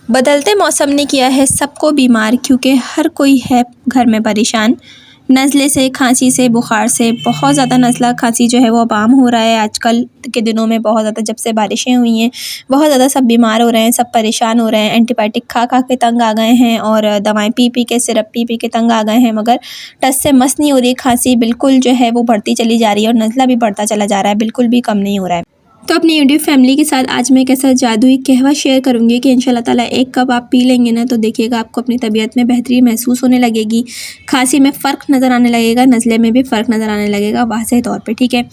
बदलते मौसम ने किया है सबको बीमार, क्योंकि हर कोई है घर में परेशान। नज़ले से, खांसी से, बुखार से बहुत ज़्यादा नज़ला खांसी जो है वो अब आम हो रहा है आजकल के दिनों में। बहुत ज़्यादा जब से बारिशें हुई हैं बहुत ज़्यादा सब बीमार हो रहे हैं, सब परेशान हो रहे हैं। एंटीबायोटिक खा खा के तंग आ गए हैं और दवाएं पी पी के, सिरप पी पी के तंग आ गए हैं, मगर टस से मस नहीं हो रही। खांसी बिल्कुल जो है वो बढ़ती चली जा रही है और नज़ला भी बढ़ता चला जा रहा है, बिल्कुल भी कम नहीं हो रहा है। तो अपनी यूट्यूब फैमिली के साथ आज मैं एक ऐसा जादुई कहवा शेयर करूंगी कि इंशाल्लाह ताला एक कप आप पी लेंगे ना तो देखिएगा आपको अपनी तबीयत में बेहतरी महसूस होने लगेगी, खांसी में फ़र्क नज़र आने लगेगा, नज़ले में भी फ़र्क नज़र आने लगेगा वाज़ेह तौर पे। ठीक है,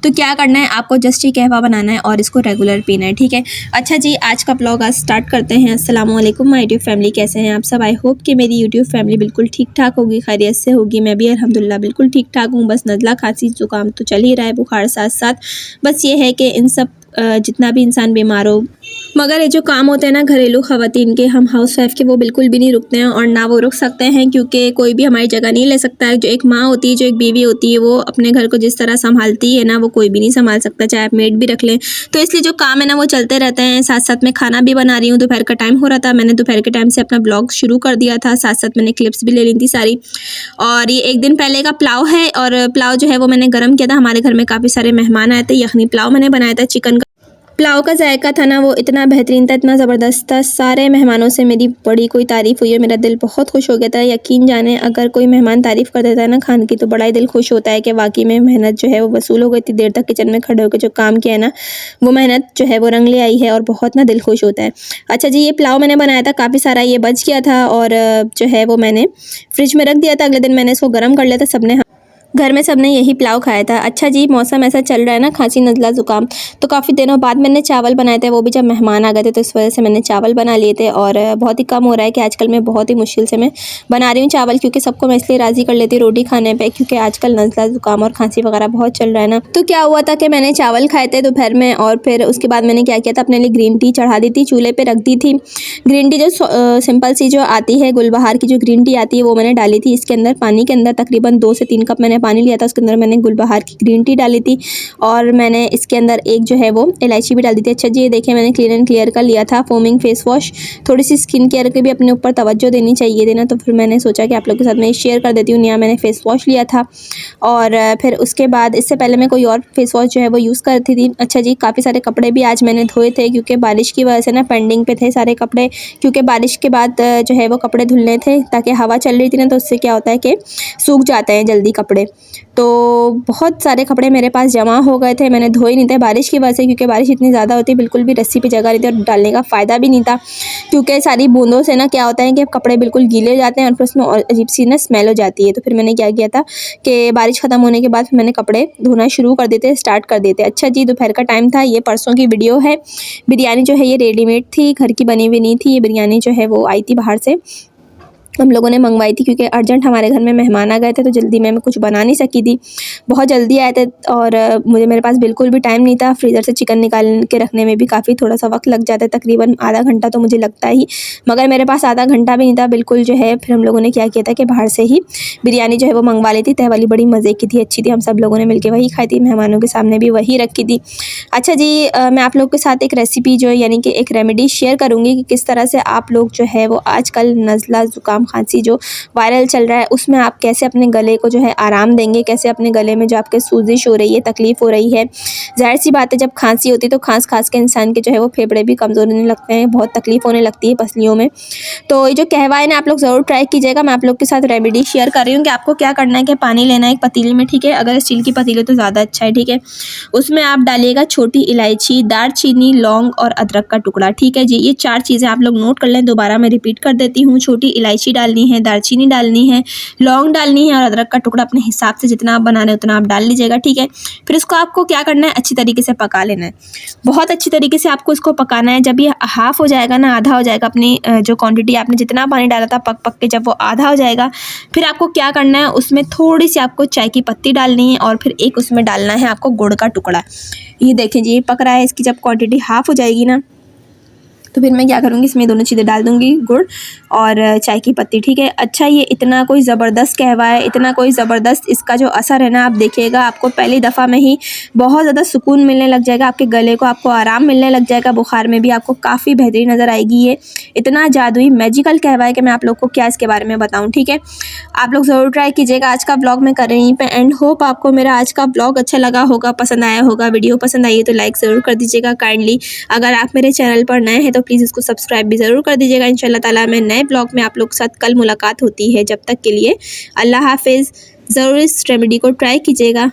तो क्या करना है, आपको जस्ट ये कहवा बनाना है और इसको रेगुलर पीना है। ठीक है, अच्छा जी, आज का ब्लॉग आज स्टार्ट करते हैं। अस्सलाम वालेकुम माय यूट्यूब फैमिली, कैसे हैं आप सब? आई होप कि मेरी यूट्यूब फैमिली बिल्कुल ठीक ठाक होगी, खैरियत से होगी। मैं भी अल्हम्दुलिल्लाह बिल्कुल ठीक ठाक हूँ। बस नज़ला खांसी ज़ुकाम तो चल ही रहा है, बुखार साथ साथ। बस ये है कि इन सब जितना भी इंसान बीमार हो, मगर ये जो काम होते हैं ना घरेलू ख़वातीन के, हम हाउस वाइफ के, वो बिल्कुल भी नहीं रुकते हैं और ना वो रुक सकते हैं, क्योंकि कोई भी हमारी जगह नहीं ले सकता है। जो एक माँ होती है, जो एक बीवी होती है, वो अपने घर को जिस तरह संभालती है ना, वो कोई भी नहीं संभाल सकता, चाहे आप मेड भी रख लें। तो इसलिए जो काम है ना वो चलते रहते हैं। साथ साथ में खाना भी बना रही हूँ। दोपहर का टाइम हो रहा था, मैंने दोपहर के टाइम से अपना ब्लॉग शुरू कर दिया था। साथ साथ मैंने क्लिप्स भी ले ली थी सारी। और ये एक दिन पहले का पुलाव है और पुलाव जो है वो मैंने गर्म किया था। हमारे घर में काफ़ी सारे मेहमान आए थे, यखनी पुलाव मैंने बनाया था। चिकन का पुलाव का जायका था ना वो इतना बेहतरीन था, इतना ज़बरदस्त था। सारे मेहमानों से मेरी बड़ी कोई तारीफ़ हुई है, मेरा दिल बहुत खुश हो गया था। यकीन जाने, अगर कोई मेहमान तारीफ़ कर देता है ना खाने की तो बड़ा ही दिल खुश होता है कि वाकई में मेहनत जो है वो वसूल हो गई थी। देर तक किचन में खड़े होकर जो काम किया है ना, वो मेहनत जो है वो रंग ले आई है और बहुत ना दिल खुश होता है। अच्छा जी, ये पुलाव मैंने बनाया था, काफ़ी सारा ये बच गया था और जो है वो मैंने फ्रिज में रख दिया था। अगले दिन मैंने इसको गर्म कर लिया था। सबने घर में सबने यही पुलाव खाया था। अच्छा जी, मौसम ऐसा चल रहा है ना, खांसी नज़ला ज़ुकाम, तो काफ़ी दिनों बाद मैंने चावल बनाए थे, वो भी जब मेहमान आ गए थे तो इस वजह से मैंने चावल बना लिए थे। और बहुत ही कम हो रहा है कि आजकल मैं बहुत ही मुश्किल से मैं बना रही हूँ चावल, क्योंकि सबको मैं इसलिए राज़ी कर लेती हूँ रोटी खाने पर, क्योंकि आजकल नज़ला ज़ुकाम और खांसी वगैरह बहुत चल रहा है ना। तो क्या हुआ था कि मैंने चावल खाए थे दोपहर में और फिर उसके बाद मैंने क्या किया था, अपने लिए ग्रीन टी चढ़ा दी थी, चूल्हे पर रख दी थी। ग्रीन टी जो सिंपल सी जो आती है, गुलबहार की जो ग्रीन टी आती है, वो मैंने डाली थी इसके अंदर। पानी के अंदर तकरीबन 2 से 3 कप मैंने पानी लिया था, उसके अंदर मैंने गुलबहार की ग्रीन टी डाली थी और मैंने इसके अंदर एक जो है वो इलायची भी डाल दी थी। अच्छा जी, ये देखिए मैंने क्लीन एंड क्लियर का लिया था फोमिंग फेस वॉश। थोड़ी सी स्किन केयर के भी अपने ऊपर तवज्जो देनी चाहिए थी ना, तो फिर मैंने सोचा कि आप लोगों के साथ मैं शेयर कर देती हूँ। यहाँ मैंने फेस वॉश लिया था और फिर उसके बाद इससे पहले मैं कोई और फेस वॉश जो है वो यूज़ करती थी। अच्छा जी, काफ़ी सारे कपड़े भी आज मैंने धोए थे, क्योंकि बारिश की वजह से ना पेंडिंग पे थे सारे कपड़े, क्योंकि बारिश के बाद जो है वो कपड़े धुलने थे, ताकि हवा चल रही थी ना, तो उससे क्या होता है कि सूख जाते हैं जल्दी कपड़े। तो बहुत सारे कपड़े मेरे पास जमा हो गए थे, मैंने धोए नहीं थे बारिश की वजह से, क्योंकि बारिश इतनी ज़्यादा होती है, बिल्कुल भी रस्सी पे जगह नहीं थी और डालने का फ़ायदा भी नहीं था, क्योंकि सारी बूंदों से ना क्या होता है कि कपड़े बिल्कुल गीले हो जाते हैं और फिर उसमें अजीब सी ना स्मेल हो जाती है। तो फिर मैंने क्या किया था कि बारिश ख़त्म होने के बाद फिर मैंने कपड़े धोना शुरू कर देते, स्टार्ट कर देते। अच्छा जी, दोपहर का टाइम था, ये परसों की वीडियो है। बिरयानी जो है ये रेडीमेड थी, घर की बनी हुई नहीं थी। ये बिरयानी जो है वो आई थी बाहर से, हम लोगों ने मंगवाई थी, क्योंकि अर्जेंट हमारे घर में मेहमान आ गए थे, तो जल्दी में मैं कुछ बना नहीं सकी थी, बहुत जल्दी आए थे और मेरे पास बिल्कुल भी टाइम नहीं था। फ्रीज़र से चिकन निकाल के रखने में भी काफ़ी थोड़ा सा वक्त लग जाता है, तकरीबन आधा घंटा तो मुझे लगता ही, मगर मेरे पास आधा घंटा भी नहीं था बिल्कुल जो है। फिर हम लोगों ने क्या किया था कि बाहर से ही बिरयानी जो है वो मंगवा ली थी। तह वाली बड़ी मज़े की थी, अच्छी थी, हम सब लोगों ने मिलकर वही खाई थी, मेहमानों के सामने भी वही रखी थी। अच्छा जी, मैं आप लोगों के साथ एक रेसिपी जो है यानी कि एक रेमेडी शेयर करूँगी कि किस तरह से आप लोग जो है वो आजकल नज़ला ज़ुकाम खांसी जो वायरल चल रहा है उसमें आप कैसे अपने गले को जो है आराम देंगे, कैसे अपने गले में जो आपके सूजिश हो रही है, तकलीफ़ हो रही है। ज़ाहिर सी बात है, जब खांसी होती है तो खांस खांस के इंसान के जो है वो फेफड़े भी कमज़ोर होने लगते हैं, बहुत तकलीफ़ होने लगती है पसलियों में। तो ये जो कहवा है ना, आप लोग ज़रूर ट्राई कीजिएगा। मैं आप लोग के साथ रेमेडी शेयर कर रही हूँ कि आपको क्या करना है कि पानी लेना है एक पतीले में, ठीक है, अगर स्टील की पतीले तो ज़्यादा अच्छा है, ठीक है। उसमें आप डालिएगा छोटी इलायची, दालचीनी, लौंग और अदरक का टुकड़ा, ठीक है जी। ये 4 चीज़ें आप लोग नोट कर लें, दोबारा मैं रिपीट कर देती हूँ। छोटी इलायची डालनी है, दालचीनी डालनी है, लौंग डालनी है और अदरक का टुकड़ा अपने हिसाब से जितना आप बना रहे हैं उतना आप डाल लीजिएगा, ठीक है। फिर इसको आपको क्या करना है, अच्छी तरीके से पका लेना है, बहुत अच्छी तरीके से आपको इसको पकाना है। जब ये हाफ़ हो जाएगा ना, आधा हो जाएगा, अपनी जो क्वांटिटी आपने जितना पानी डाला था पक पक के जब वो आधा हो जाएगा, फिर आपको क्या करना है, उसमें थोड़ी सी आपको चाय की पत्ती डालनी है और फिर एक उसमें डालना है आपको गुड़ का टुकड़ा। ये देखें जी, ये पक रहा है, इसकी जब क्वांटिटी हाफ़ हो जाएगी ना तो फिर मैं क्या करूँगी, इसमें दोनों चीज़ें डाल दूँगी, गुड़ और चाय की पत्ती, ठीक है। अच्छा, ये इतना कोई ज़बरदस्त कहवा है, इतना कोई ज़बरदस्त इसका जो असर है ना, आप देखिएगा आपको पहली दफ़ा में ही बहुत ज़्यादा सुकून मिलने लग जाएगा, आपके गले को आपको आराम मिलने लग जाएगा, बुखार में भी आपको काफ़ी बेहतरीन नज़र आएगी। ये इतना जादुई मैजिकल कहवा है कि मैं आप लोग को क्या इसके बारे में बताऊँ, ठीक है। आप लोग ज़रूर ट्राई कीजिएगा। आज का ब्लॉग मैं कर रही पे एंड होप आपको मेरा आज का ब्लॉग अच्छा लगा होगा, पसंद आया होगा। वीडियो पसंद आई है तो लाइक ज़रूर कर दीजिएगा काइंडली। अगर आप मेरे चैनल पर नए हैं तो प्लीज़ इसको सब्सक्राइब भी ज़रूर कर दीजिएगा। इंशाल्लाह ताला मैं नए ब्लॉग में आप लोग के साथ कल मुलाकात होती है। जब तक के लिए अल्लाह हाफिज़। ज़रूर इस रेमेडी को ट्राई कीजिएगा।